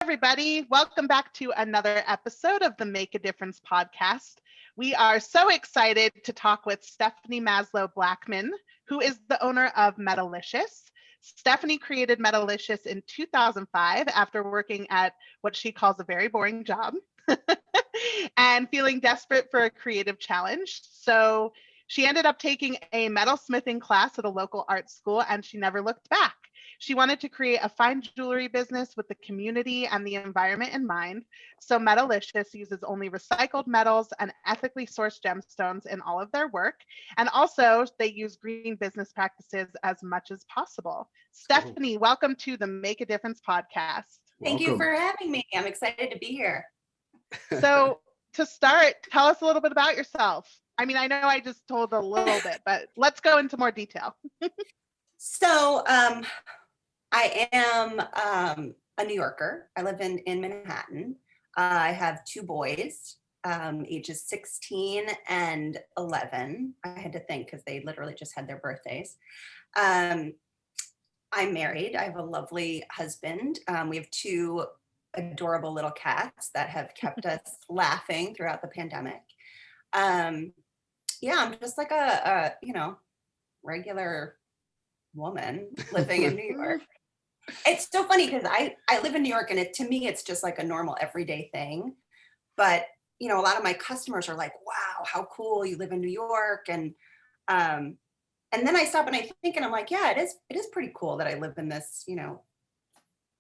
everybody. Welcome back to another episode of the Make a Difference podcast. We are so excited to talk with Stephanie Maslow Blackman, who is the owner of Metalicious. Stephanie created Metalicious in 2005 after working at what she calls a very boring job and feeling desperate for a creative challenge. So she ended up taking a metalsmithing class at a local art school and she never looked back. She wanted to create a fine jewelry business with the community and the environment in mind. So Metalicious uses only recycled metals and ethically sourced gemstones in all of their work. And also they use green business practices as much as possible. Stephanie, welcome to the Make a Difference podcast. Thank you for having me. I'm excited to be here. So to start, tell us a little bit about yourself. I mean, I know I just told a little bit, but let's go into more detail. So I am a New Yorker. I live in Manhattan. I have two boys, ages 16 and 11. I had to think because they literally just had their birthdays. I'm married. I have a lovely husband. We have two adorable little cats that have kept us laughing throughout the pandemic. Yeah, I'm just like a regular woman living in New York. It's so funny because I live in New York and to me, it's just like a normal everyday thing. But, a lot of my customers are like, wow, how cool you live in New York. And then I stop and I think, and I'm like, yeah, it is pretty cool that I live in this,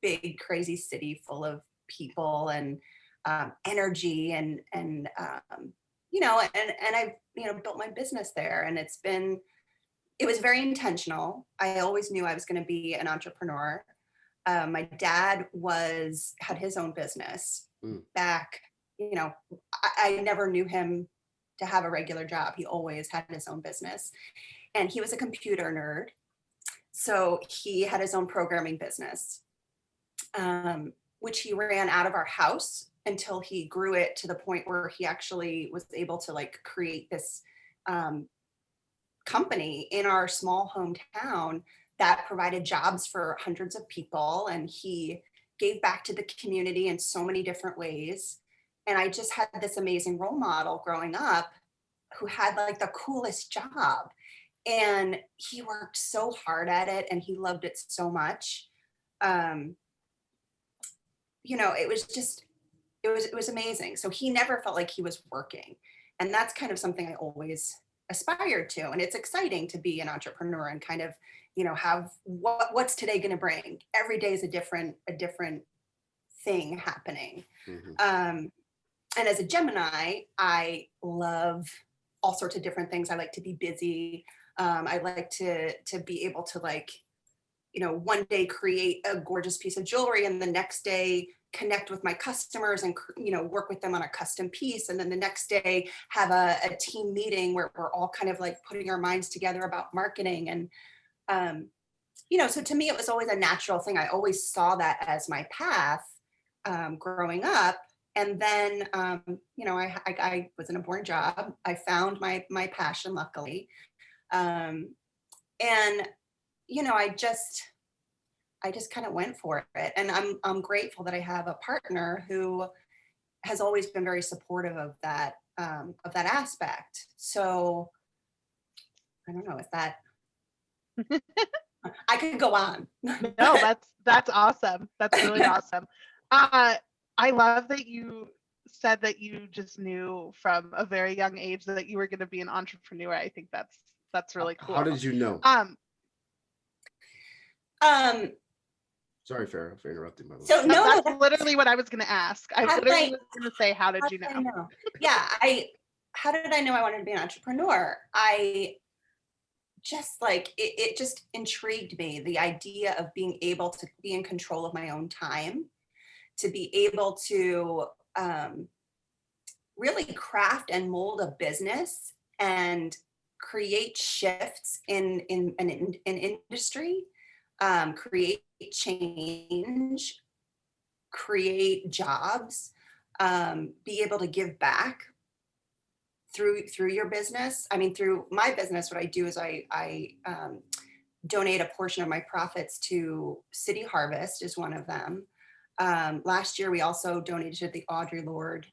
big, crazy city full of people and energy and I've, built my business there and it was very intentional. I always knew I was going to be an entrepreneur. My dad had his own business back, I never knew him to have a regular job. He always had his own business and he was a computer nerd. So he had his own programming business, which he ran out of our house until he grew it to the point where he actually was able to create this company in our small hometown that provided jobs for hundreds of people. And he gave back to the community in so many different ways. And I just had this amazing role model growing up who had the coolest job. And he worked so hard at it and he loved it so much. It was amazing. So he never felt like he was working. And that's kind of something I always aspired to. And it's exciting to be an entrepreneur and kind of, have what's today going to bring. Every day is a different thing happening. Mm-hmm. And as a Gemini, I love all sorts of different things. I like to be busy. I like to be able to one day create a gorgeous piece of jewelry and the next day connect with my customers and, work with them on a custom piece. And then the next day have a team meeting where we're all kind of putting our minds together about marketing. And, so to me, it was always a natural thing. I always saw that as my path growing up. And then, I was in a boring job. I found my passion, luckily. I just kind of went for it. And I'm grateful that I have a partner who has always been very supportive of that aspect. So I don't know if that, I could go on. No, that's awesome. That's really awesome. I love that you said that you just knew from a very young age that you were going to be an entrepreneur. I think that's really cool. How did you know? Sorry, Farrah, for interrupting. By the way. So that's literally what I was going to ask. I literally was going to say, how did you know? Yeah, how did I know I wanted to be an entrepreneur? I just it just intrigued me, the idea of being able to be in control of my own time, to be able to really craft and mold a business and create shifts in industry, create change, create jobs, be able to give back through your business. I mean, through my business, what I do is I donate a portion of my profits to City Harvest is one of them. Last year, we also donated to the Audre Lorde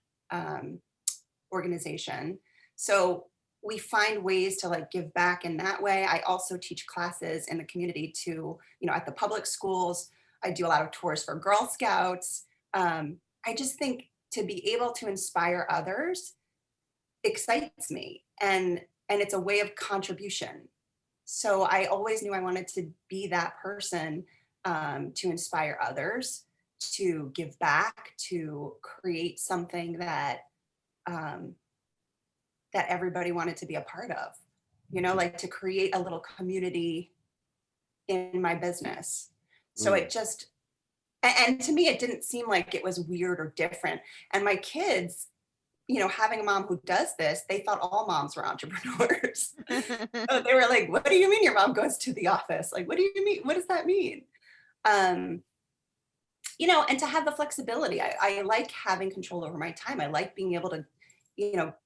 organization. So we find ways to like give back in that way. I also teach classes in the community to, at the public schools. I do a lot of tours for Girl Scouts. I just think to be able to inspire others excites me, and it's a way of contribution. So I always knew I wanted to be that person, to inspire others, to give back, to create something that that everybody wanted to be a part of, like to create a little community in my business. So it just, and to me, it didn't seem like it was weird or different. And my kids, having a mom who does this, they thought all moms were entrepreneurs. So they were like, what do you mean your mom goes to the office? Like, what do you mean? What does that mean? And to have the flexibility. I like having control over my time. I like being able to,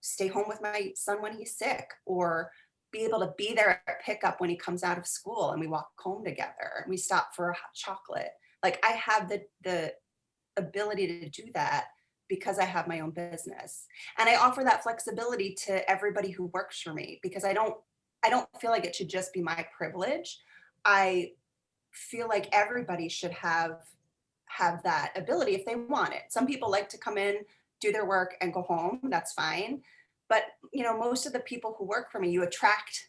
stay home with my son when he's sick, or be able to be there at pickup when he comes out of school and we walk home together and we stop for a hot chocolate. Like I have the ability to do that because I have my own business. And I offer that flexibility to everybody who works for me, because I don't feel like it should just be my privilege. I feel like everybody should have that ability if they want it. Some people like to come in, do their work and go home. That's fine. But, most of the people who work for me, you attract,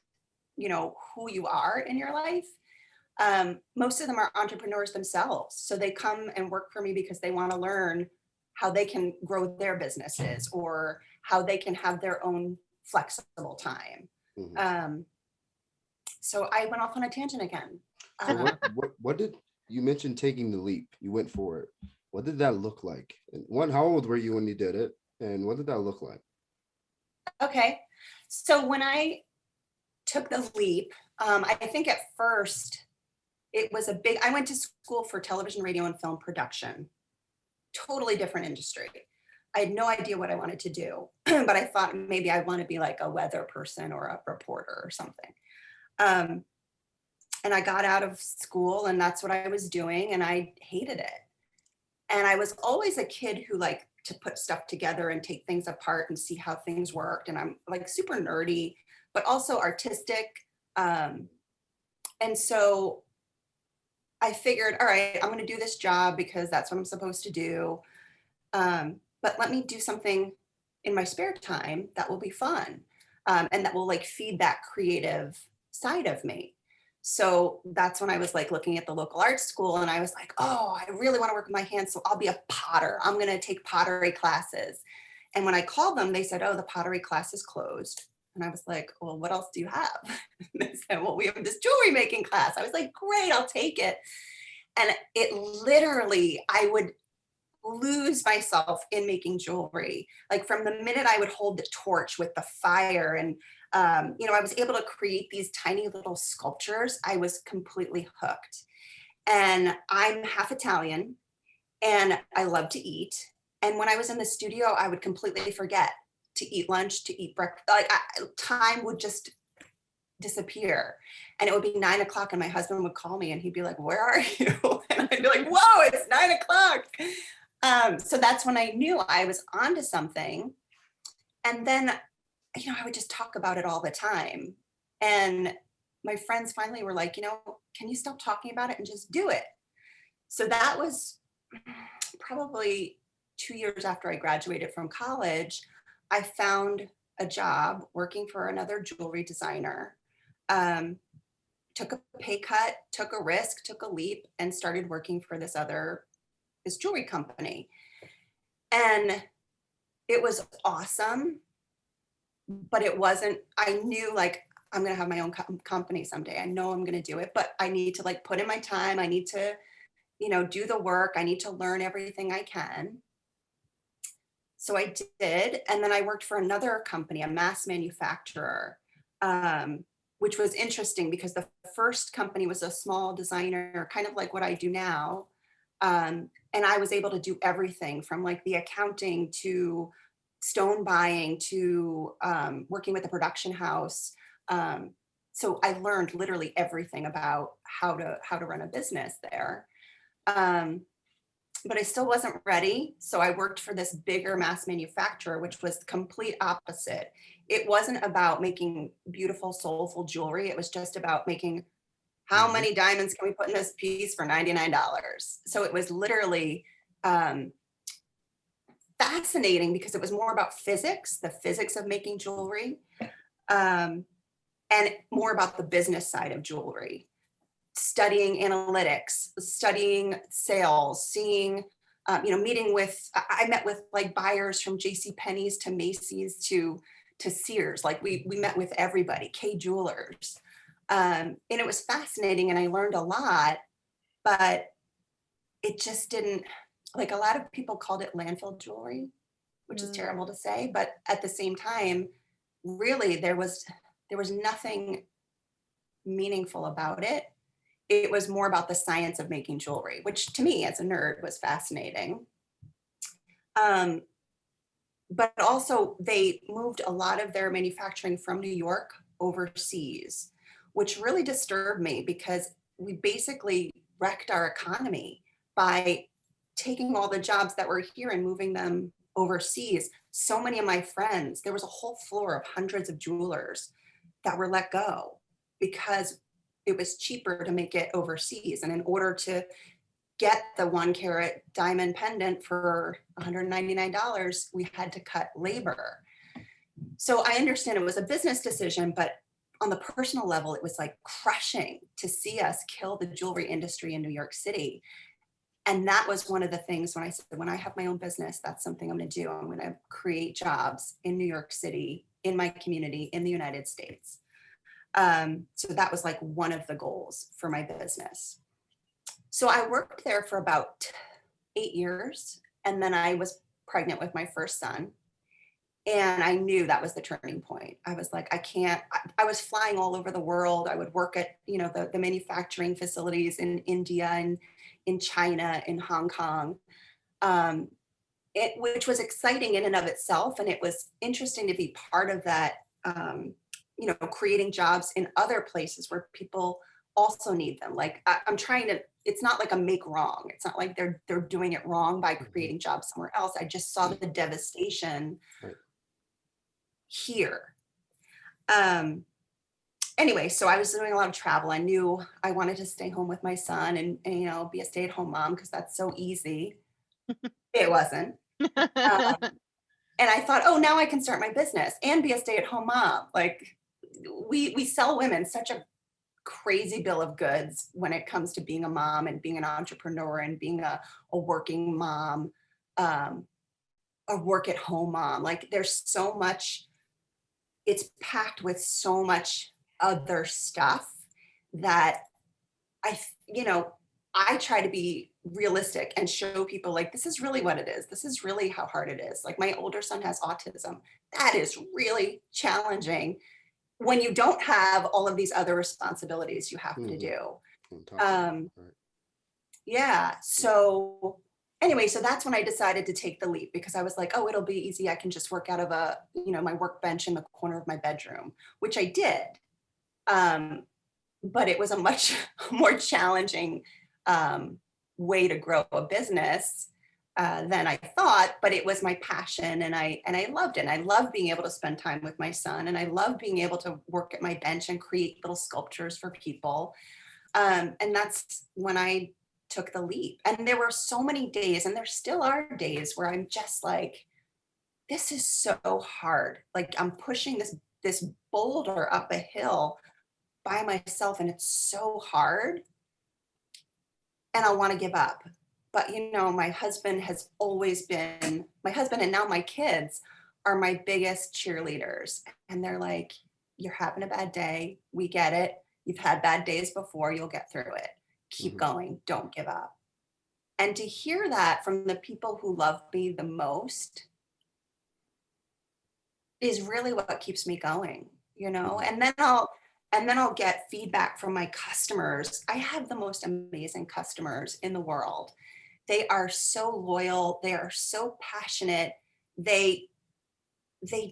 who you are in your life. Most of them are entrepreneurs themselves. So they come and work for me because they want to learn how they can grow their businesses, or how they can have their own flexible time. So I went off on a tangent again. So what did you mentioned taking the leap? You went for it. What did that look like? And one, how old were you when you did it? And what did that look like? Okay. So when I took the leap, I think at first it was I went to school for television, radio, and film production. Totally different industry. I had no idea what I wanted to do, but I thought maybe I want to be like a weather person or a reporter or something. And I got out of school and that's what I was doing, and I hated it. And I was always a kid who liked to put stuff together and take things apart and see how things worked. And I'm like super nerdy, but also artistic. And so I figured, all right, I'm going to do this job because that's what I'm supposed to do. But let me do something in my spare time that will be fun, and that will like feed that creative side of me. So that's when I was like looking at the local art school, and I was like, oh, I really want to work with my hands. So I'll be a potter. I'm going to take pottery classes. And when I called them, they said, oh, the pottery class is closed. And I was like, well, what else do you have? And they said, well, we have this jewelry making class. I was like, great, I'll take it. And it literally, I would lose myself in making jewelry. Like from the minute I would hold the torch with the fire, and I was able to create these tiny little sculptures, I was completely hooked. And I'm half Italian and I love to eat. And when I was in the studio, I would completely forget to eat lunch, to eat breakfast. Like time would just disappear. And it would be 9 o'clock and my husband would call me and he'd be like, where are you? And I'd be like, whoa, it's 9 o'clock. So that's when I knew I was onto something. And then, I would just talk about it all the time. And my friends finally were like, can you stop talking about it and just do it? So that was probably 2 years after I graduated from college. I found a job working for another jewelry designer. Took a pay cut, took a risk, took a leap, and started working for this jewelry company. And it was awesome, but it wasn't, I knew like, I'm going to have my own company someday. I know I'm going to do it, but I need to like put in my time. I need to, do the work. I need to learn everything I can. So I did. And then I worked for another company, a mass manufacturer, which was interesting because the first company was a small designer, kind of like what I do now. And I was able to do everything from like the accounting to stone buying to working with a production house. So I learned literally everything about how to run a business there. but I still wasn't ready. So I worked for this bigger mass manufacturer, which was the complete opposite. It wasn't about making beautiful, soulful jewelry. It was just about making how Mhm. many diamonds can we put in this piece for $99? So it was literally um, fascinating because it was more about physics, the physics of making jewelry, um, and more about the business side of jewelry, studying analytics, studying sales, seeing, meeting with, I met with like buyers from J.C. Penney's to Macy's to Sears. Like we met with everybody, K Jewelers. And it was fascinating and I learned a lot, but it just didn't, like a lot of people called it landfill jewelry, which is Mm. terrible to say, but at the same time, really there was nothing meaningful about it. It was more about the science of making jewelry, which to me as a nerd was fascinating. Um, but also they moved a lot of their manufacturing from New York overseas, which really disturbed me because we basically wrecked our economy by taking all the jobs that were here and moving them overseas. So many of my friends, there was a whole floor of hundreds of jewelers that were let go because it was cheaper to make it overseas. And in order to get the 1 carat diamond pendant for $199, we had to cut labor. So I understand it was a business decision, but on the personal level, it was like crushing to see us kill the jewelry industry in New York City. And that was one of the things when I said, when I have my own business, that's something I'm going to do. I'm going to create jobs in New York City, in my community, in the United States. So that was like one of the goals for my business. So I worked there for about 8 years. And then I was pregnant with my first son. And I knew that was the turning point. I was like, I can't, I was flying all over the world. I would work at, the manufacturing facilities in India and in China, in Hong Kong, which was exciting in and of itself. And it was interesting to be part of that, creating jobs in other places where people also need them. Like I'm trying to, it's not like a make wrong. It's not like they're doing it wrong by creating jobs somewhere else. I just saw the devastation Right. here. Anyway, so I was doing a lot of travel. I knew I wanted to stay home with my son and be a stay-at-home mom because that's so easy. It wasn't. And I thought, oh, now I can start my business and be a stay-at-home mom. Like we sell women such a crazy bill of goods when it comes to being a mom and being an entrepreneur and being a working mom, a work at home mom. Like there's so much, it's packed with so much other stuff that I, you know, I try to be realistic and show people like, this is really what it is. This is really how hard it is. Like my older son has autism. That is really challenging when you don't have all of these other responsibilities you have to do. On top of Um, that, right. yeah. So anyway, so that's when I decided to take the leap because I was like, oh, it'll be easy. I can just work out of my workbench in the corner of my bedroom, which I did. But it was a much more challenging way to grow a business than I thought. But it was my passion, and I loved it. And I love being able to spend time with my son, and I love being able to work at my bench and create little sculptures for people. And that's when I took the leap. And there were so many days, and there still are days where I'm just like, this is so hard. Like I'm pushing this boulder up a hill by myself and it's so hard and I want to give up. But my husband has always been my husband, and now my kids are my biggest cheerleaders. And they're like, you're having a bad day. We get it. You've had bad days before. You'll get through it. Keep going. Don't give up. And to hear that from the people who love me the most is really what keeps me going, and then I'll get feedback from my customers. I have the most amazing customers in the world. They are so loyal, they are so passionate. They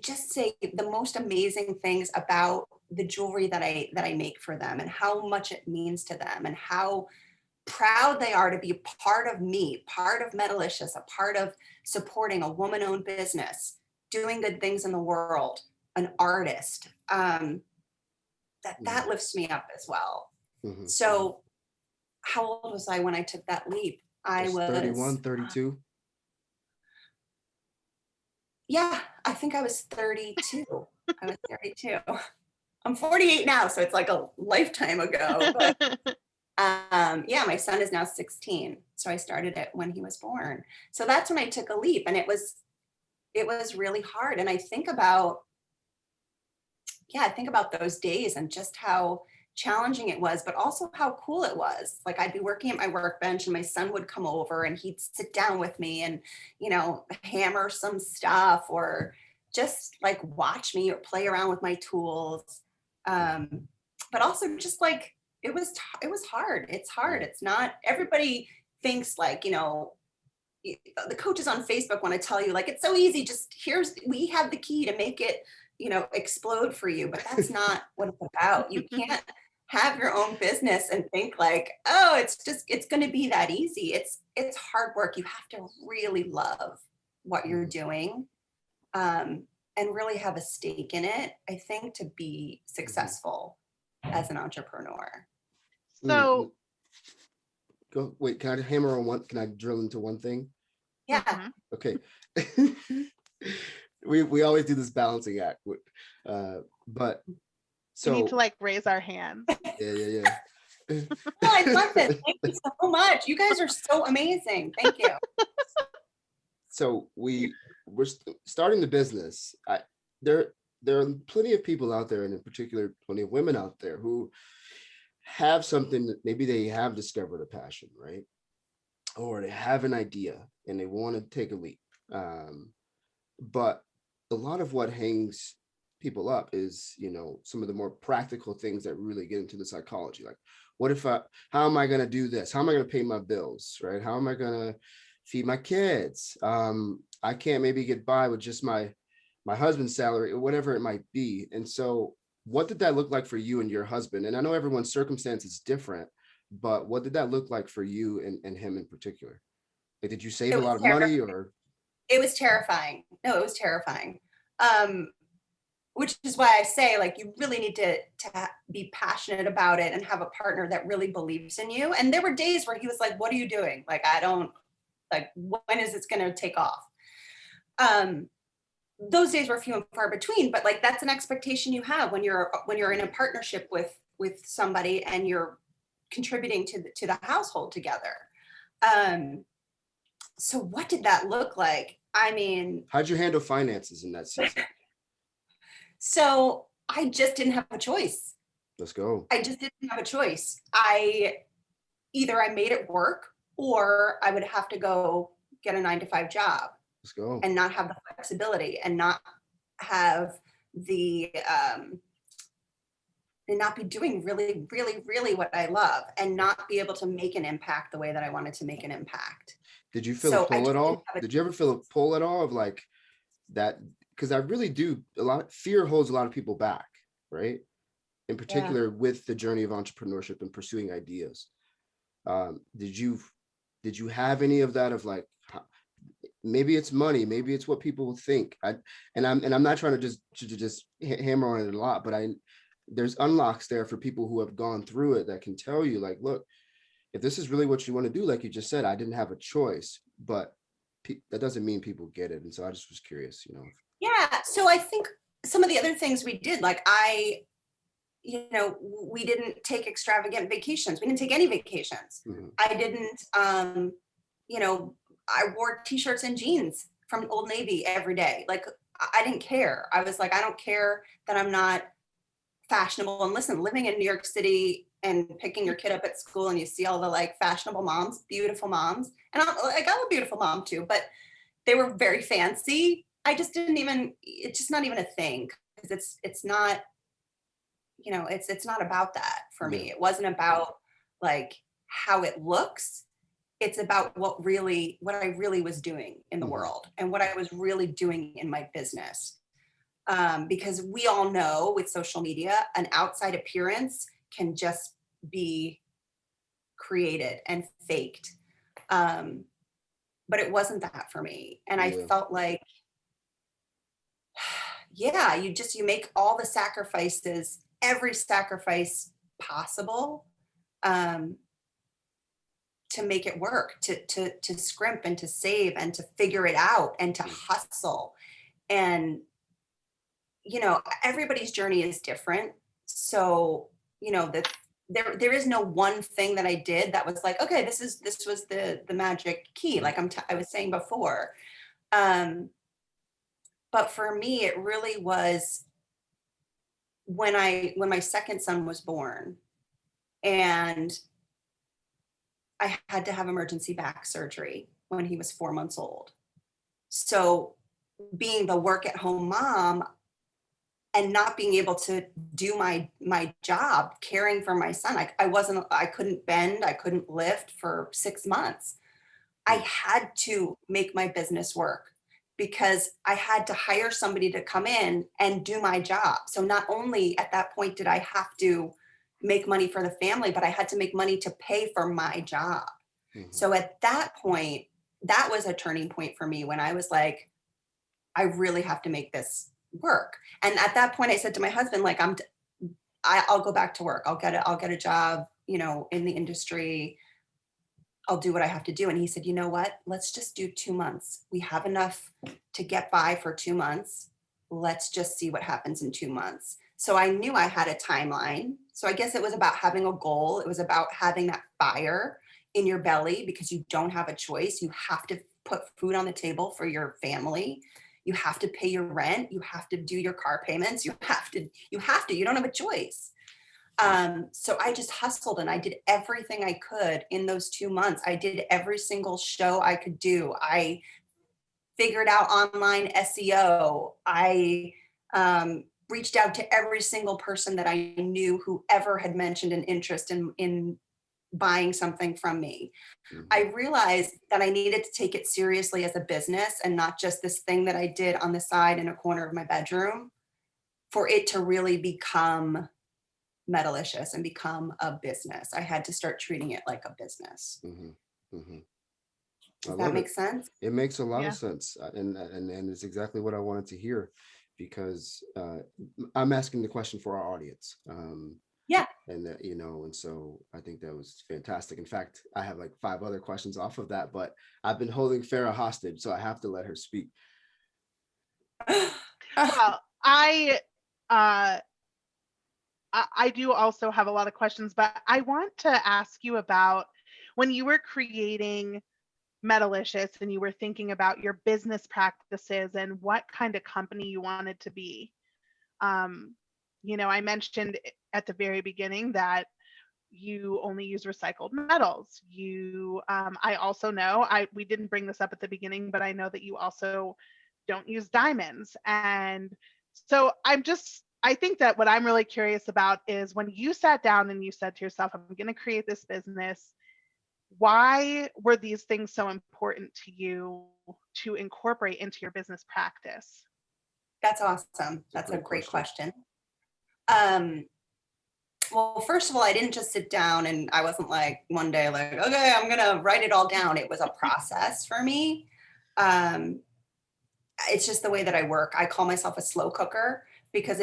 just say the most amazing things about the jewelry that I make for them and how much it means to them and how proud they are to be part of me, part of Metalicious, a part of supporting a woman-owned business, doing good things in the world, an artist. That lifts me up as well. Mm-hmm. So how old was I when I took that leap? I was 31, 32. Yeah, I think I was 32. I was 32. I'm 48 now, so it's like a lifetime ago. But yeah, my son is now 16. So I started it when he was born. So that's when I took a leap, and it was really hard. And I think about those days and just how challenging it was, but also how cool it was. Like, I'd be working at my workbench and my son would come over and he'd sit down with me and, hammer some stuff, or just like watch me or play around with my tools. But also just like, it was hard. It's hard. It's not, everybody thinks like, the coaches on Facebook want to tell you like, it's so easy. Just we have the key to make it, explode for you, but that's not what it's about. You can't have your own business and think like, oh, it's going to be that easy. It's hard work. You have to really love what you're doing, and really have a stake in it, I think, to be successful as an entrepreneur. So wait, can I hammer on one? Can I drill into one thing? Yeah. Okay. we always do this balancing act, but so we need to like raise our hands. Yeah. Oh, I love this. Thank you so much. You guys are so amazing. Thank you. So we're starting the business. There are plenty of people out there, and in particular, plenty of women out there who have something that maybe they have discovered a passion, right? Or they have an idea and they want to take a leap. But a lot of what hangs people up is, some of the more practical things that really get into the psychology. Like, how am I going to do this? How am I going to pay my bills, right? How am I going to feed my kids? I can't maybe get by with just my husband's salary or whatever it might be. And so what did that look like for you and your husband? And I know everyone's circumstance is different, but what did that look like for you and him in particular? Like, did you save a lot of money, or? It was terrifying. No, it was terrifying. Which is why I say, like, you really need to be passionate about it and have a partner that really believes in you. And there were days where he was like, what are you doing? Like, when is this going to take off? Those days were few and far between, but like, that's an expectation you have when you're in a partnership with somebody and you're contributing to the household together. So what did that look like? I mean, how'd you handle finances in that season? So I just didn't have a choice. Let's go. I just didn't have a choice. Either I made it work, or I would have to go get a 9-to-5 job. Let's go. And not have the flexibility and not have the and not be doing really, really, really what I love, and not be able to make an impact the way that I wanted to make an impact. Did you feel a pull at all? Did you ever feel a pull at all of like that? Because I really do. Fear holds a lot of people back, right? In particular, with the journey of entrepreneurship and pursuing ideas. Did you have any of that of like, maybe it's money, maybe it's what people think? I'm not trying to just hammer on it a lot, but there's unlocks there for people who have gone through it that can tell you like, look, if this is really what you want to do, like you just said, I didn't have a choice, but that doesn't mean people get it. And so I just was curious, Yeah. So I think some of the other things we did, like we didn't take extravagant vacations. We didn't take any vacations. Mm-hmm. I didn't, I wore t-shirts and jeans from Old Navy every day. Like, I didn't care. I was like, I don't care that I'm not fashionable. And listen, living in New York City and picking your kid up at school and you see all the like fashionable moms, beautiful moms. And I'm a beautiful mom too, but they were very fancy. It's just not even a thing, because it's not, it's not about that for me. It wasn't about like how it looks. It's about what I really was doing in the world and what I was really doing in my business. Because we all know with social media, an outside appearance can just be created and faked. But it wasn't that for me. And I felt like, yeah, you make all the sacrifices, every sacrifice possible, to make it work, to scrimp and to save and to figure it out and to hustle. And, you know, everybody's journey is different. So, you know, there is no one thing that I did that was like, okay, this was the magic key, like I was saying before. But for me, it really was when my second son was born, and I had to have emergency back surgery when he was 4 months old. So being the work at home mom and not being able to do my job caring for my son, I couldn't bend, I couldn't lift for 6 months. I had to make my business work because I had to hire somebody to come in and do my job. So not only at that point did I have to make money for the family, but I had to make money to pay for my job. So at that point, that was a turning point for me when I was like, I really have to make this work. And at that point I said to my husband, like, I'll go back to work. I'll get a job, you know, in the industry. I'll do what I have to do. And he said, you know what, let's just do 2 months. We have enough to get by for 2 months. Let's just see what happens in 2 months. So I knew I had a timeline. So I guess it was about having a goal. It was about having that fire in your belly because you don't have a choice. You have to put food on the table for your family. You have to pay your rent. You have to do your car payments. You don't have a choice. So I just hustled and I did everything I could in those 2 months. I did every single show I could do. I figured out online SEO. I reached out to every single person that I knew who ever had mentioned an interest in buying something from me. I realized that I needed to take it seriously as a business and not just this thing that I did on the side in a corner of my bedroom, for it to really become Metalicious and become a business. I had to start treating it like a business. Does that make sense? It makes a lot of sense. And it's exactly what I wanted to hear, because I'm asking the question for our audience. And that, you know, and so I think that was fantastic. In fact, I have like 5 other questions off of that, but I've been holding Farah hostage, so I have to let her speak. Well, I do also have a lot of questions, but I want to ask you about when you were creating Metalicious and you were thinking about your business practices and what kind of company you wanted to be. You know, I mentioned at the very beginning that you only use recycled metals. I also know, we didn't bring this up at the beginning, but I know that you also don't use diamonds. And so I think that what I'm really curious about is when you sat down and you said to yourself, I'm going to create this business, why were these things so important to you to incorporate into your business practice? That's awesome. That's a great question. Well, first of all, I didn't just sit down and I wasn't like one day like, okay, I'm going to write it all down. It was a process for me. It's just the way that I work. I call myself a slow cooker because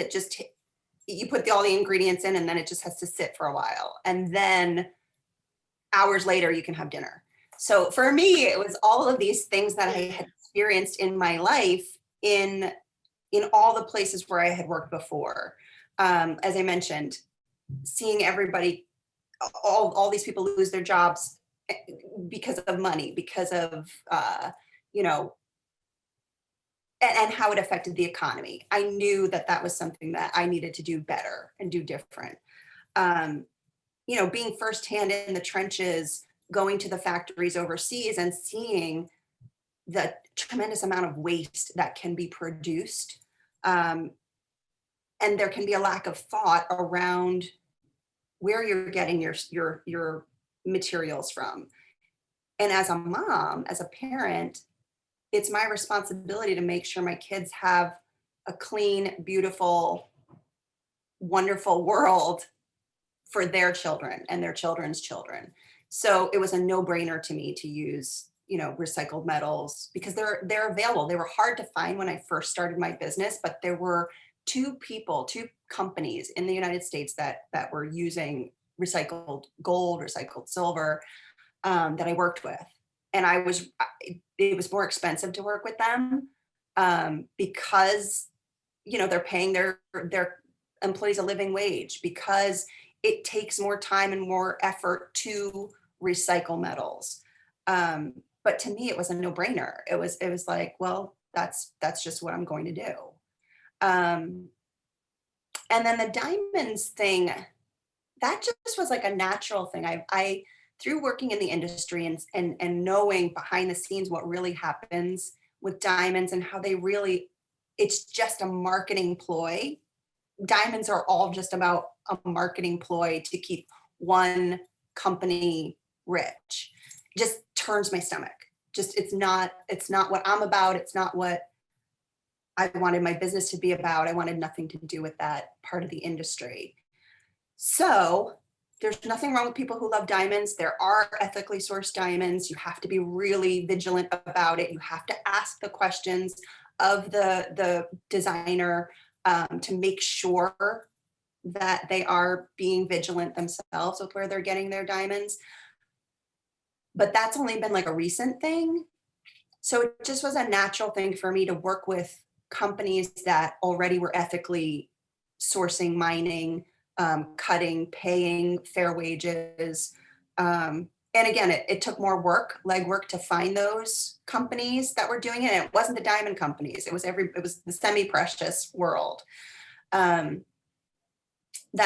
you put all the ingredients in and then it just has to sit for a while. And then hours later, you can have dinner. So for me, it was all of these things that I had experienced in my life in all the places where I had worked before. As I mentioned, seeing everybody, all these people lose their jobs because of money, because of, you know, and how it affected the economy. I knew that was something that I needed to do better and do different. You know, being firsthand in the trenches, going to the factories overseas and seeing the tremendous amount of waste that can be produced. And there can be a lack of thought around where you're getting your materials from. And as a mom, as a parent, it's my responsibility to make sure my kids have a clean, beautiful, wonderful world for their children and their children's children. So it was a no-brainer to me to use, recycled metals because they're available. They were hard to find when I first started my business, but there were two companies in the United States that were using recycled gold, recycled silver, that I worked with. And it was more expensive to work with them because, they're paying their employees a living wage, because it takes more time and more effort to recycle metals. But to me, it was a no-brainer. It was like, well, that's just what I'm going to do. And then the diamonds thing, that just was like a natural thing. I through working in the industry and knowing behind the scenes what really happens with diamonds and how it's just a marketing ploy. Diamonds are all just about a marketing ploy to keep one company rich. It just turns my stomach. It's not what I'm about. It's not what I wanted my business to be about. I wanted nothing to do with that part of the industry. So there's nothing wrong with people who love diamonds. There are ethically sourced diamonds. You have to be really vigilant about it. You have to ask the questions of the designer to make sure that they are being vigilant themselves with where they're getting their diamonds. But that's only been like a recent thing. So it just was a natural thing for me to work with companies that already were ethically sourcing, mining, cutting, paying fair wages. And again, it took more legwork to find those companies that were doing it. And it wasn't the diamond companies. It was the semi-precious world. That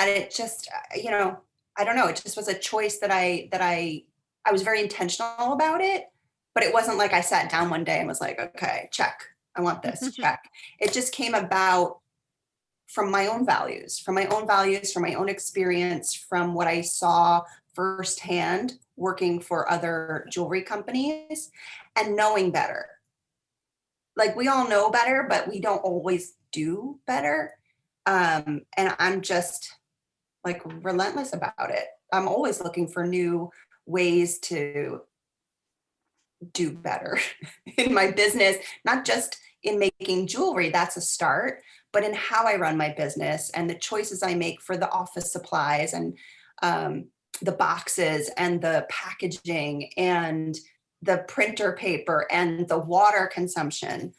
it just, I don't know. It just was a choice that I was very intentional about it, but it wasn't like I sat down one day and was like, okay, check. I want this, check. It just came about from my own values, from my own experience, from what I saw firsthand working for other jewelry companies and knowing better. Like, we all know better, but we don't always do better. And I'm just like relentless about it. I'm always looking for new ways to do better in my business, not just in making jewelry, that's a start, but in how I run my business and the choices I make for the office supplies and the boxes and the packaging and the printer paper and the water consumption.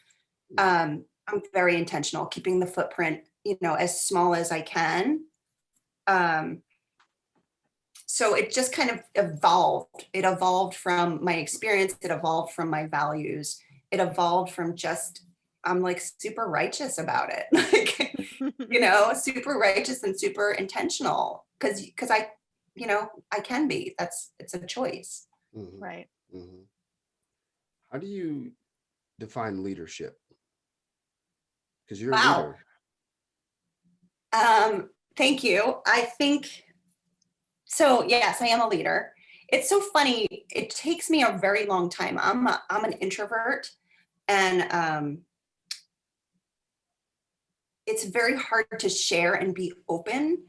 I'm very intentional, keeping the footprint, as small as I can. So it just kind of evolved. It evolved from my experience. It evolved from my values. It evolved from just, I'm like super righteous about it. Like, super righteous and super intentional because I can be. It's a choice. Mhm, Right. mhm. How do you define leadership? Because you're a Wow. leader. Thank you. I think so. Yes, I am a leader. It's so funny. It takes me a very long time. I'm an introvert, and it's very hard to share and be open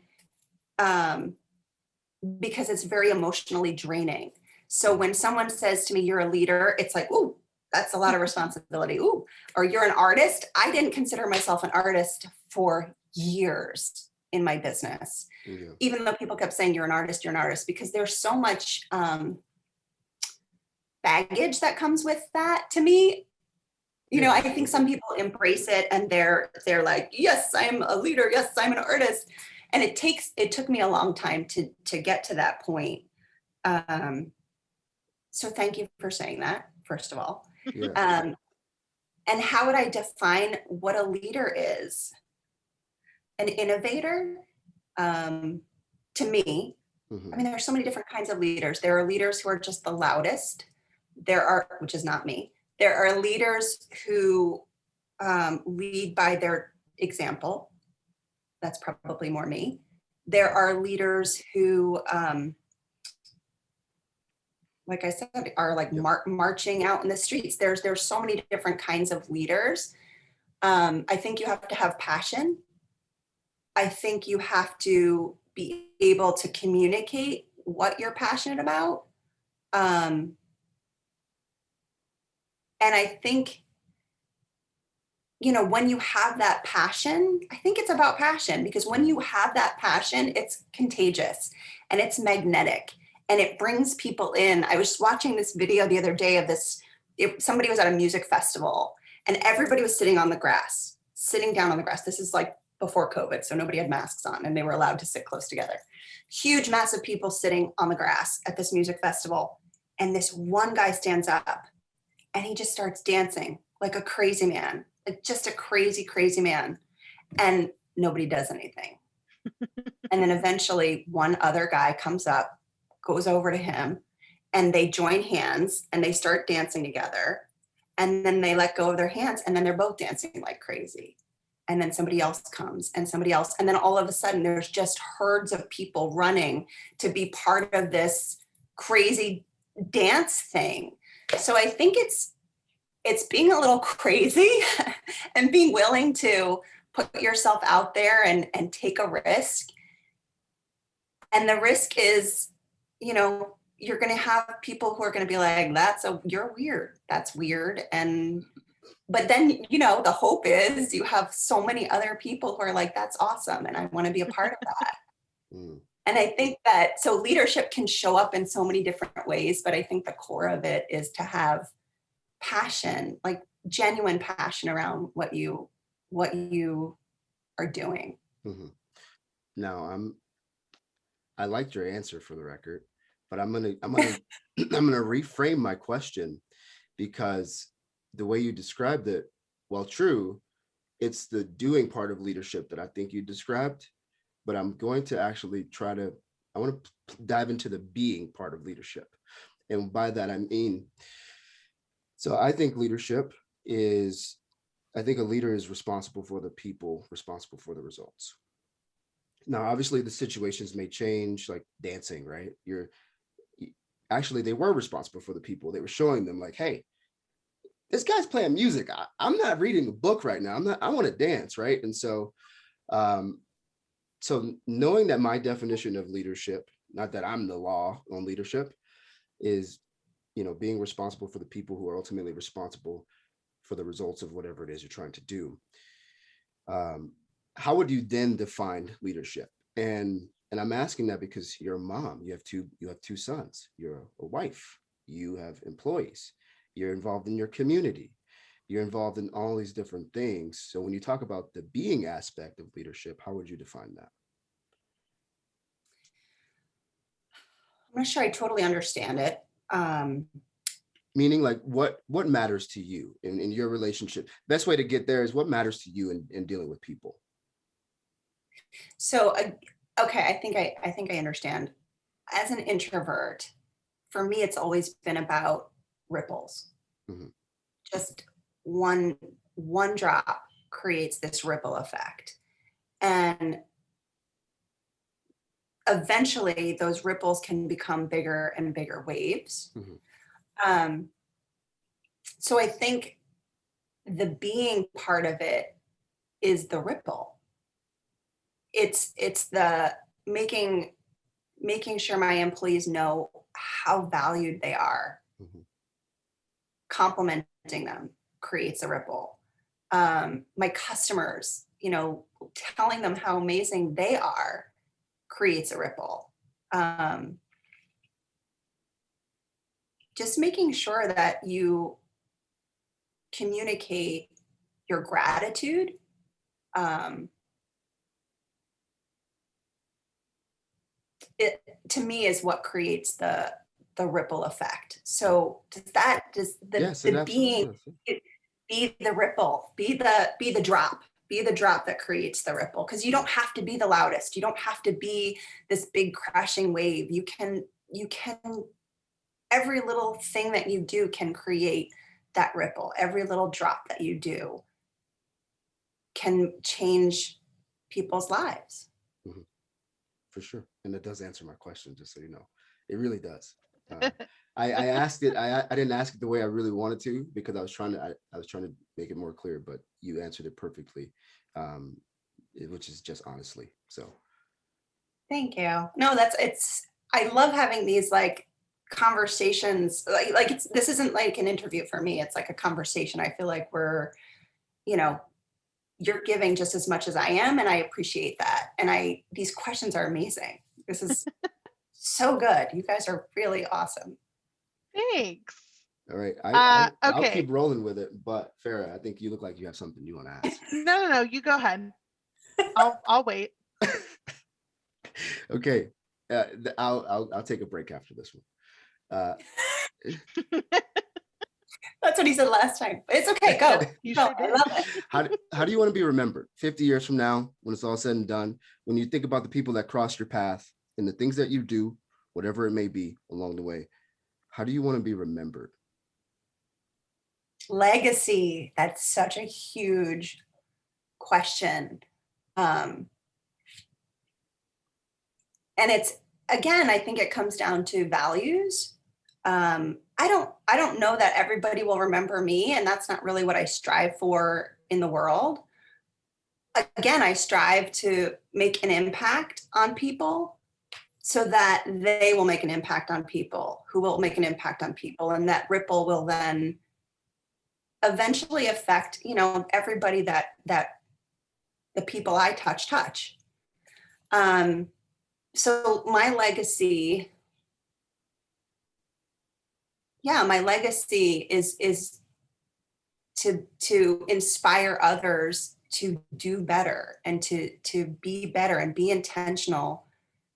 because it's very emotionally draining. So when someone says to me, "You're a leader," it's like, "Ooh, that's a lot of responsibility." Ooh, or "You're an artist." I didn't consider myself an artist for years in my business. Yeah. Even though people kept saying you're an artist, because there's so much baggage that comes with that to me. I think some people embrace it and they're like, yes, I'm a leader. Yes, I'm an artist. And it took me a long time to get to that point. So thank you for saying that, first of all. Yeah. And how would I define what a leader is? An innovator? To me, Mhm. I mean, there are so many different kinds of leaders. There are leaders who are just the loudest. Which is not me. There are leaders who lead by their example. That's probably more me. There are leaders who, like I said, are like marching out in the streets. There's so many different kinds of leaders. I think you have to have passion. I think you have to be able to communicate what you're passionate about. And I think, when you have that passion, I think it's about passion, because when you have that passion, it's contagious and it's magnetic and it brings people in. I was watching this video the other day of somebody was at a music festival and everybody was sitting down on the grass. This is like before COVID, so nobody had masks on and they were allowed to sit close together. Huge mass of people sitting on the grass at this music festival. And this one guy stands up and he just starts dancing like a crazy man, like just a crazy, crazy man. And nobody does anything. And then eventually one other guy comes up, goes over to him, and they join hands and they start dancing together. And then they let go of their hands and then they're both dancing like crazy. And then somebody else comes and somebody else. And then all of a sudden there's just herds of people running to be part of this crazy dance thing. So I think it's being a little crazy and being willing to put yourself out there and take a risk. And the risk is, you're going to have people who are going to be like, you're weird. That's weird. But then, the hope is you have so many other people who are like, that's awesome. And I want to be a part of that. And I think that, so leadership can show up in so many different ways, but I think the core of it is to have passion, like genuine passion around what you are doing. Mm-hmm. Now I liked your answer, for the record, but I'm gonna reframe my question, because the way you described it, while true, it's the doing part of leadership that I think you described, but I'm going to actually I want to dive into the being part of leadership. And by that, I mean, so I think a leader is responsible for the people, responsible for the results. Now, obviously the situations may change, like dancing, right? Actually, they were responsible for the people. They were showing them like, hey, this guy's playing music. I'm not reading a book right now. I want to dance, right? And so, so knowing that my definition of leadership, not that I'm the law on leadership, is, being responsible for the people who are ultimately responsible for the results of whatever it is you're trying to do. How would you then define leadership? And I'm asking that because you're a mom, you have two sons, you're a wife, you have employees, you're involved in your community, you're involved in all these different things. So when you talk about the being aspect of leadership, how would you define that? I'm not sure I totally understand it. Meaning, like, what matters to you in your relationship? Best way to get there is what matters to you in dealing with people. So, okay, I think I understand. As an introvert, for me, it's always been about ripples. Mm-hmm. Just one drop creates this ripple effect. And eventually those ripples can become bigger and bigger waves. Mm-hmm. So I think the being part of it is the ripple. It's the making sure my employees know how valued they are. Mm-hmm. Complimenting them creates a ripple. My customers, telling them how amazing they are creates a ripple. Just making sure that you communicate your gratitude. It, to me, is what creates the ripple effect. So does the being be the ripple, be the drop that creates the ripple? Because you don't have to be the loudest. You don't have to be this big crashing wave. You can every little thing that you do can create that ripple. Every little drop that you do can change people's lives. Mm-hmm. For sure. And it does answer my question, just so you know. It really does. I asked it. I didn't ask it the way I really wanted to, because I was trying to make it more clear, but you answered it perfectly, which is just honestly. So. Thank you. No, I love having these like conversations, this isn't like an interview for me. It's like a conversation. I feel like you're giving just as much as I am, and I appreciate that. And these questions are amazing. This is so good. You guys are really awesome. Thanks. All right. I'll Okay. keep rolling with it, but Farah, I think you look like you have something you want to ask. No, you go ahead. I'll wait. Okay. I'll take a break after this one. That's what he said last time. It's okay. Go. You Go. sure I did. love it. How do you want to be remembered 50 years from now, when it's all said and done, when you think about the people that crossed your path and the things that you do, whatever it may be along the way, how do you want to be remembered? Legacy. That's such a huge question. And it's, again, I think it comes down to values. I don't know that everybody will remember me, and that's not really what I strive for in the world. Again, I strive to make an impact on people so that they will make an impact on people who will make an impact on people, and that ripple will then eventually affect, everybody that the people I touch. So my legacy is to inspire others to do better and to be better and be intentional,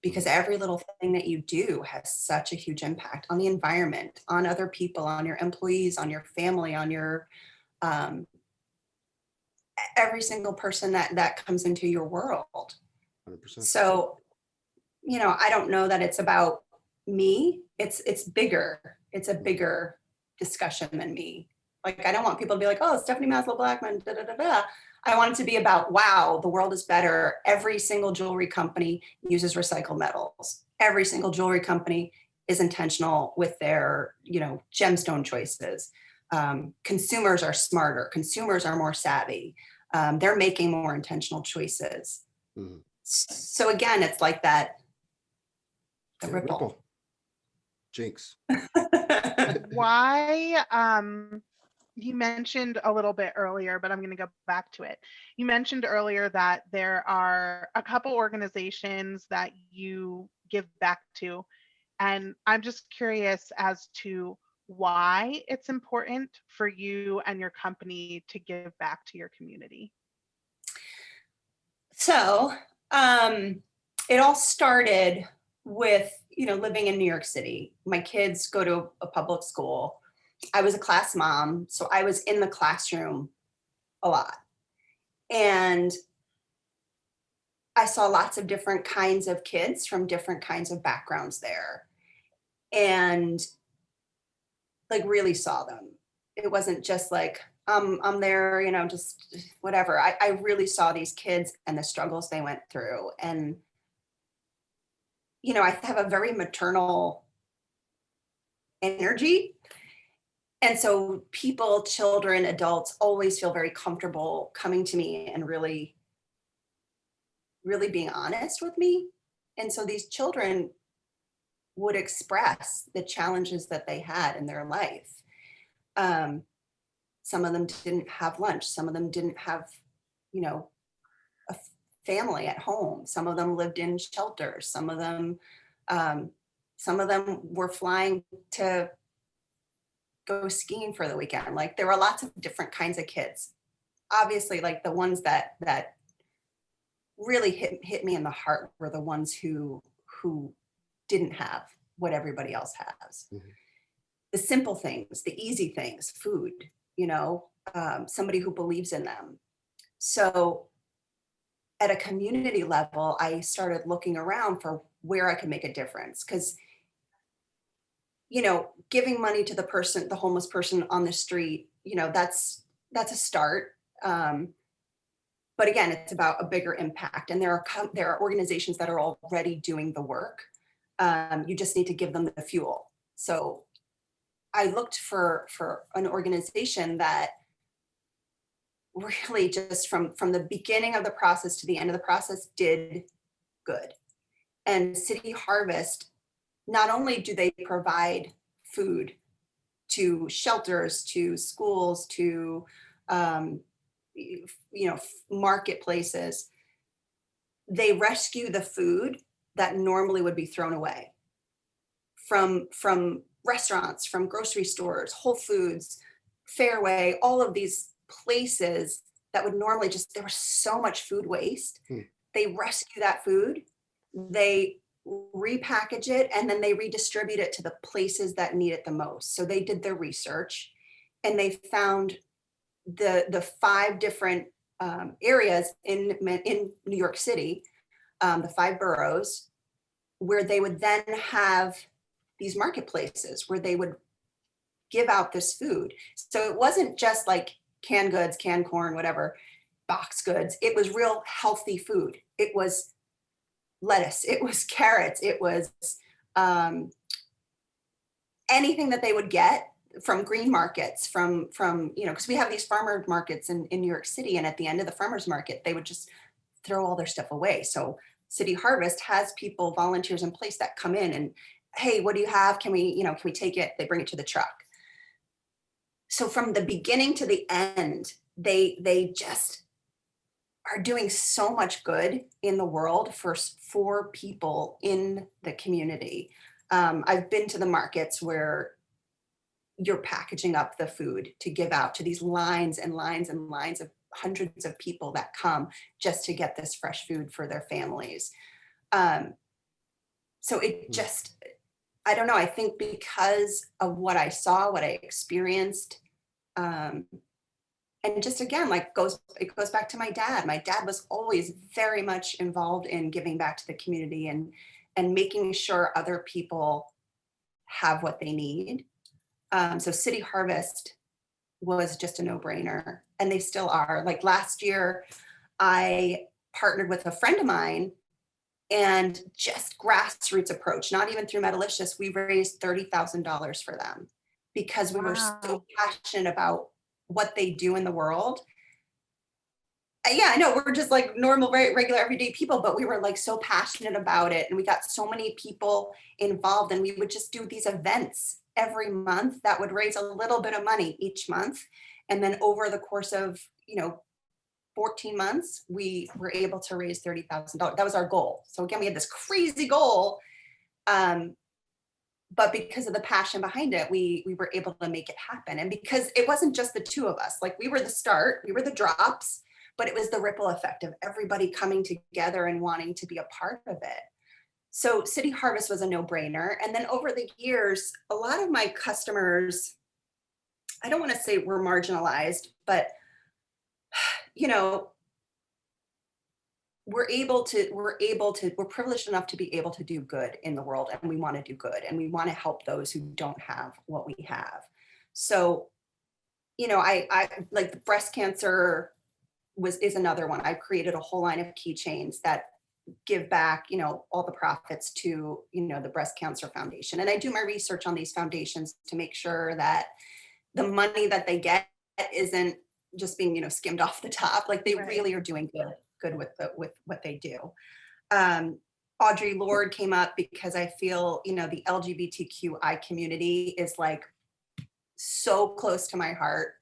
because every little thing that you do has such a huge impact on the environment, on other people, on your employees, on your family, on your every single person that comes into your world. 100%. So, I don't know that it's about me. It's bigger. It's a bigger discussion than me. Like, I don't want people to be like, oh, Stephanie Maslow Blackman, da da da da. I want it to be about, wow, the world is better. Every single jewelry company uses recycled metals. Every single jewelry company is intentional with their, gemstone choices. Consumers are smarter. Consumers are more savvy. They're making more intentional choices. Mm-hmm. So again, it's like that, the ripple. Jinx. Why, you mentioned a little bit earlier, but I'm going to go back to it. You mentioned earlier that there are a couple organizations that you give back to, and I'm just curious as to why it's important for you and your company to give back to your community. So it all started with, living in New York City. My kids go to a public school. I was a class mom, so I was in the classroom a lot. And I saw lots of different kinds of kids from different kinds of backgrounds there. And really saw them. It wasn't just like, I'm there, just whatever. I really saw these kids and the struggles they went through. And, I have a very maternal energy. And so people, children, adults always feel very comfortable coming to me and really, really being honest with me. And so these children would express the challenges that they had in their life. Some of them didn't have lunch. Some of them didn't have, a family at home. Some of them lived in shelters. Some of them were flying to go skiing for the weekend. Like, there were lots of different kinds of kids. Obviously, like, the ones that really hit me in the heart were the ones who didn't have what everybody else has. Mm-hmm. The simple things, the easy things, food, somebody who believes in them. So at a community level, I started looking around for where I could make a difference. Because, giving money to the homeless person on the street, that's a start. But again, it's about a bigger impact. And there are organizations that are already doing the work. You just need to give them the fuel. So I looked for an organization that really just from the beginning of the process to the end of the process did good. And City Harvest not only do they provide food to shelters, to schools, to marketplaces, they rescue the food that normally would be thrown away from restaurants, from grocery stores, Whole Foods, Fairway, all of these places that would normally just, there was so much food waste. They rescue that food, they repackage it, and then they redistribute it to the places that need it the most. So they did their research and they found the 5 different areas in New York City, the 5 boroughs, where they would then have these marketplaces where they would give out this food. So it wasn't just like canned goods, canned corn, whatever, box goods. It was real healthy food. It was lettuce, it was carrots, it was anything that they would get from green markets, from because we have these farmer markets in New York City, and at the end of the farmers market, they would just throw all their stuff away. So City Harvest has people, volunteers in place that come in and, hey, what do you have? Can we take it? They bring it to the truck. So from the beginning to the end, they just are doing so much good in the world for people in the community. I've been to the markets where you're packaging up the food to give out to these lines and lines and lines of hundreds of people that come just to get this fresh food for their families. So it just, I don't know, I think because of what I saw, what I experienced, and just again, like it goes back to my dad. My dad was always very much involved in giving back to the community and making sure other people have what they need. So City Harvest was just a no-brainer, and they still are. Like last year, I partnered with a friend of mine, and just grassroots approach, not even through Metalicious, we raised $30,000 for them because we were so passionate about what they do in the world. Yeah, I know we're just like normal, very regular, everyday people, but we were like so passionate about it. And we got so many people involved, and we would just do these events every month that would raise a little bit of money each month. And then over the course of, 14 months, we were able to raise $30,000. That was our goal. So again, we had this crazy goal, but because of the passion behind it, we were able to make it happen. And because it wasn't just the 2 of us, like we were the start, we were the drops, but it was the ripple effect of everybody coming together and wanting to be a part of it. So City Harvest was a no-brainer. And then over the years, a lot of my customers, I don't want to say were marginalized, but we're privileged enough to be able to do good in the world, and we want to do good, and we want to help those who don't have what we have. So, I like the breast cancer is another one. I've created a whole line of keychains that give back, all the profits to, the Breast Cancer Foundation. And I do my research on these foundations to make sure that the money that they get isn't just being, skimmed off the top. Like they really are doing good with what they do. Audre Lorde came up because I feel, the LGBTQI community is like so close to my heart.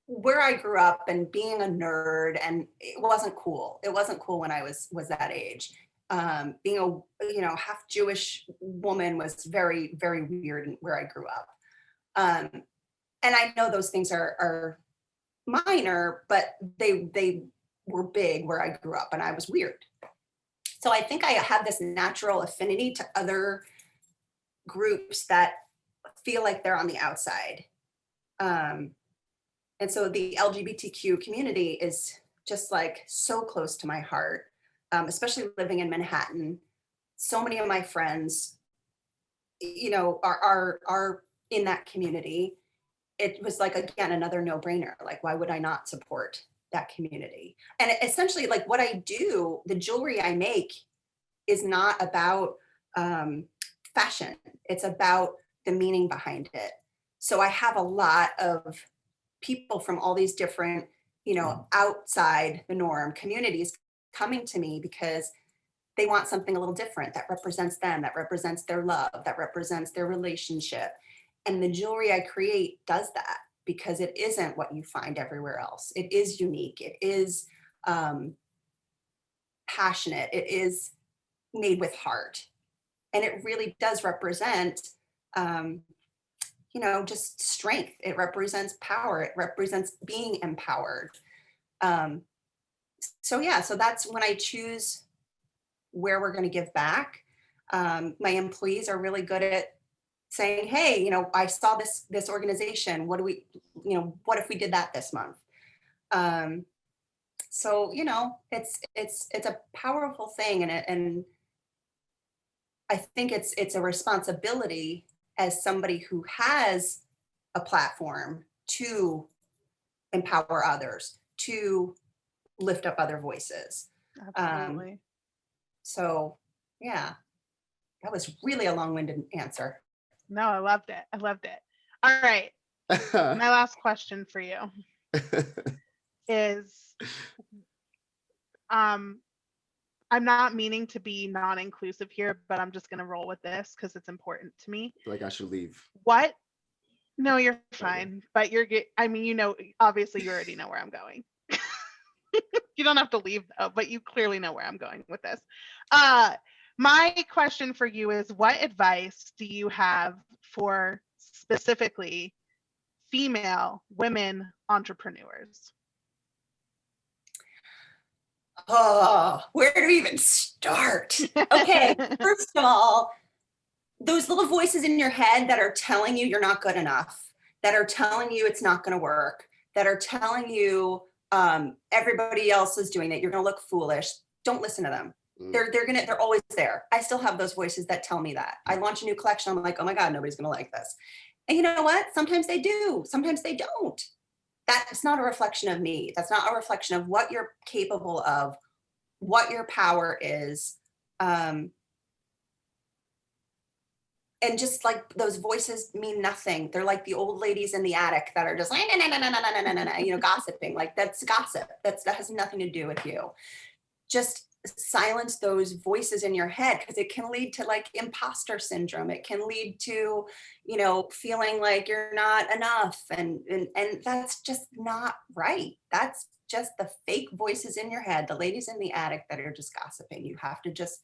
Where I grew up and being a nerd, and it wasn't cool. It wasn't cool when I was that age. Being a half Jewish woman was very, very weird where I grew up. And I know those things are minor, but they were big where I grew up, and I was weird. So I think I have this natural affinity to other groups that feel like they're on the outside. And so the LGBTQ community is just like so close to my heart, especially living in Manhattan. So many of my friends, are in that community. It was like, again, another no-brainer. Like, why would I not support that community? And essentially, like what I do, the jewelry I make is not about fashion. It's about the meaning behind it. So I have a lot of people from all these different, outside the norm communities coming to me because they want something a little different that represents them, that represents their love, that represents their relationship. And the jewelry I create does that, because it isn't what you find everywhere else. It is unique. It is passionate. It is made with heart. And it really does represent, just strength. It represents power. It represents being empowered. So that's when I choose where we're going to give back. My employees are really good at saying, hey, I saw this organization. What if we did that this month? So it's a powerful thing, and I think it's a responsibility as somebody who has a platform to empower others, to lift up other voices. Absolutely. So yeah, that was really a long-winded answer. No, I loved it. All right. My last question for you is, I'm not meaning to be non-inclusive here, but I'm just going to roll with this because it's important to me. Like I should leave. What? No, you're fine. But you're good. I mean, obviously you already know where I'm going. You don't have to leave though, but you clearly know where I'm going with this. My question for you is, what advice do you have for specifically female women entrepreneurs? Oh, where do we even start? Okay, first of all, those little voices in your head that are telling you you're not good enough, that are telling you it's not going to work, that are telling you everybody else is doing it, you're going to look foolish. Don't listen to them. They're always there. I still have those voices that tell me that. I launch a new collection, I'm like, oh my God, nobody's going to like this. And you know what? Sometimes they do. Sometimes they don't. That's not a reflection of me. That's not a reflection of what you're capable of, what your power is. And just like those voices mean nothing. They're like the old ladies in the attic that are just like, gossiping. Like, that's gossip. That has nothing to do with you. Just silence those voices in your head, because it can lead to like imposter syndrome. It can lead to, feeling like you're not enough. And that's just not right. That's just the fake voices in your head, the ladies in the attic that are just gossiping. You have to just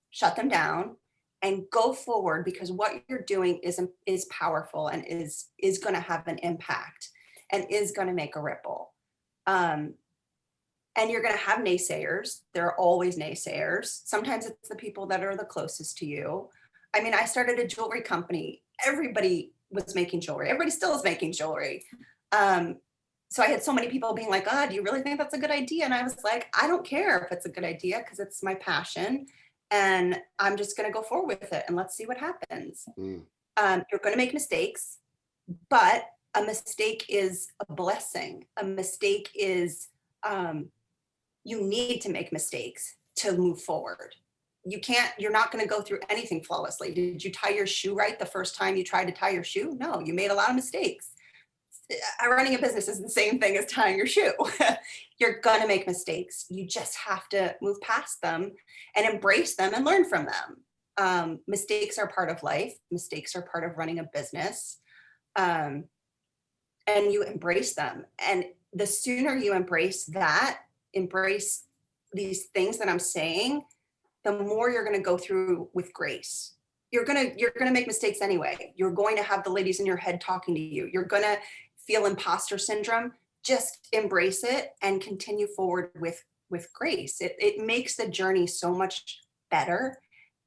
shut them down and go forward, because what you're doing is powerful and is going to have an impact and is going to make a ripple. And you're going to have naysayers. There are always naysayers. Sometimes it's the people that are the closest to you. I mean, I started a jewelry company. Everybody was making jewelry. Everybody still is making jewelry. So I had so many people being like, oh, do you really think that's a good idea? And I was like, I don't care if it's a good idea, because it's my passion. And I'm just going to go forward with it, and let's see what happens. You're going to make mistakes, but a mistake is a blessing. A mistake is, you need to make mistakes to move forward. You're not going to go through anything flawlessly. Did you tie your shoe right the first time you tried to tie your shoe? No, you made a lot of mistakes. Running a business is the same thing as tying your shoe. You're going to make mistakes. You just have to move past them and embrace them and learn from them. Mistakes are part of life. Mistakes are part of running a business. And you embrace them. And the sooner you embrace these things that I'm saying, the more you're going to go through with grace. You're going to make mistakes anyway. You're going to have the ladies in your head talking to you. You're going to feel imposter syndrome. Just embrace it and continue forward with grace. It makes the journey so much better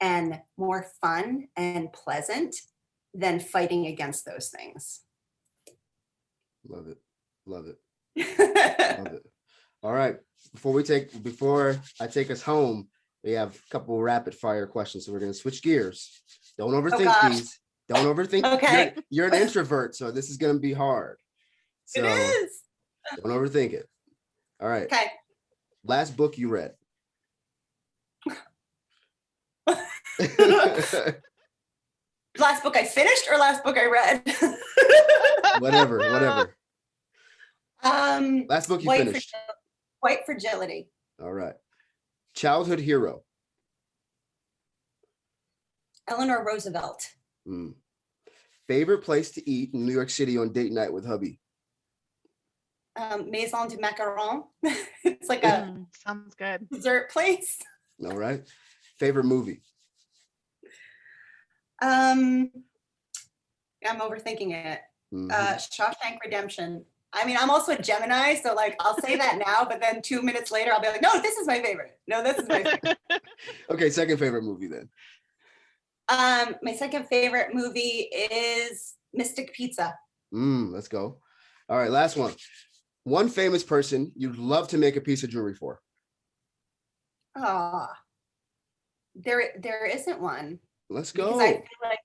and more fun and pleasant than fighting against those things. Love it. Love it. Love it. All right. Before I take us home, we have a couple rapid fire questions. So we're going to switch gears. Don't overthink these. Don't overthink. Okay. You're an introvert, so this is going to be hard. So it is. Don't overthink it. All right. Okay. Last book you read. Last book I finished or last book I read? Whatever. Last book you White finished. White Fragility. All right. Childhood hero. Eleanor Roosevelt. Mm. Favorite place to eat in New York City on date night with hubby? Maison du Macaron. It's like a Sounds good. dessert place. All right. Favorite movie? I'm overthinking it. Mhm. Shawshank Redemption. I mean, I'm also a Gemini, so like I'll say that now, but then 2 minutes later, I'll be like, no, this is my favorite. No, this is my favorite. Okay, second favorite movie then. My second favorite movie is Mystic Pizza. Let's go. All right, last one. One famous person you'd love to make a piece of jewelry for. Oh, there isn't one. Let's Because I go. feel like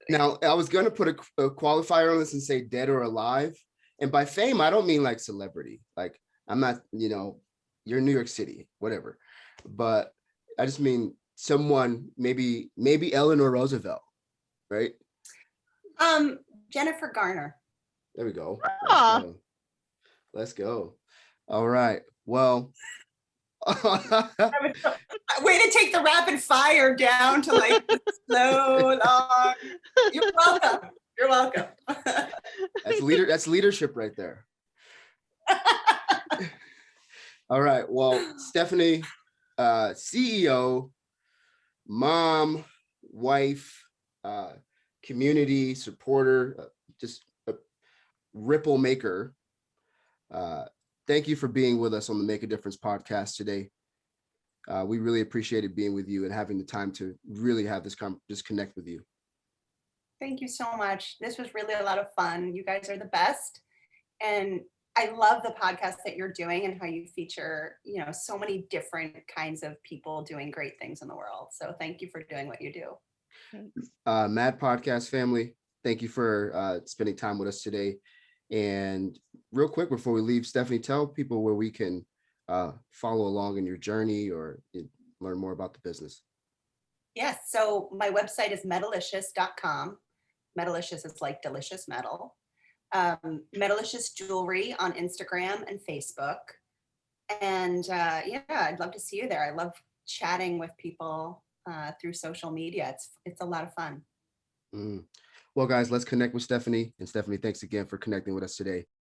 Now, I was going to put a qualifier on this and say dead or alive. And by fame, I don't mean like celebrity. Like, I'm not, you're in New York City, whatever. But I just mean someone, maybe Eleanor Roosevelt, right? Jennifer Garner. There we go. Ah. Let's go. All right. Well, Way to take the rapid fire down to like the slow, long. You're welcome. You're welcome. that's leadership right there. All right. Well, Stephanie, CEO, mom, wife, community supporter, just a ripple maker. Thank you for being with us on the Make a Difference podcast today. We really appreciated being with you and having the time to really have this just connect with you. Thank you so much. This was really a lot of fun. You guys are the best. And I love the podcast that you're doing and how you feature, so many different kinds of people doing great things in the world. So thank you for doing what you do. Mad Podcast family, thank you for spending time with us today. And real quick before we leave, Stephanie, tell people where we can follow along in your journey or learn more about the business. Yes. So my website is metalicious.com. Metalicious is like delicious metal. Metalicious Jewelry on Instagram and Facebook. And I'd love to see you there. I love chatting with people through social media. It's a lot of fun. Well, guys, let's connect with Stephanie. And Stephanie, thanks again for connecting with us today.